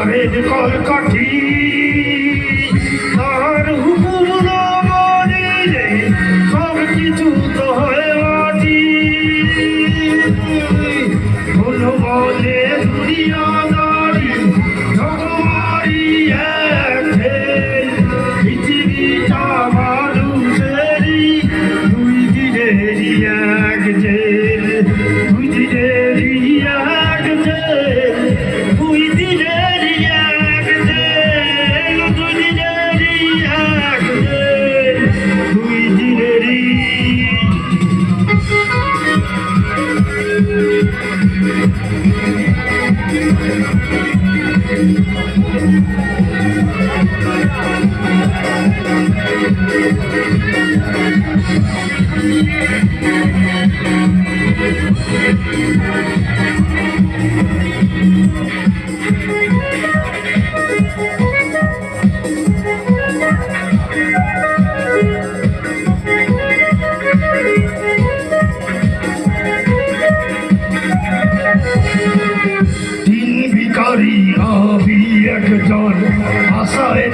তারের কলকাঠি তার হুকুম না মানিলে সব কিছু তো হয় মাটি কোনো বলে দুনিয়াদারি জগমারি পৃথিবীটা মানুষেরই দুই দিনেরই এক জেল দুই দিনেরই এক জেল দুই দিনেরই এক জেল দুই দিনেরই এক জেল দুই দিনেরই ভিখারি আমি একজন আশায়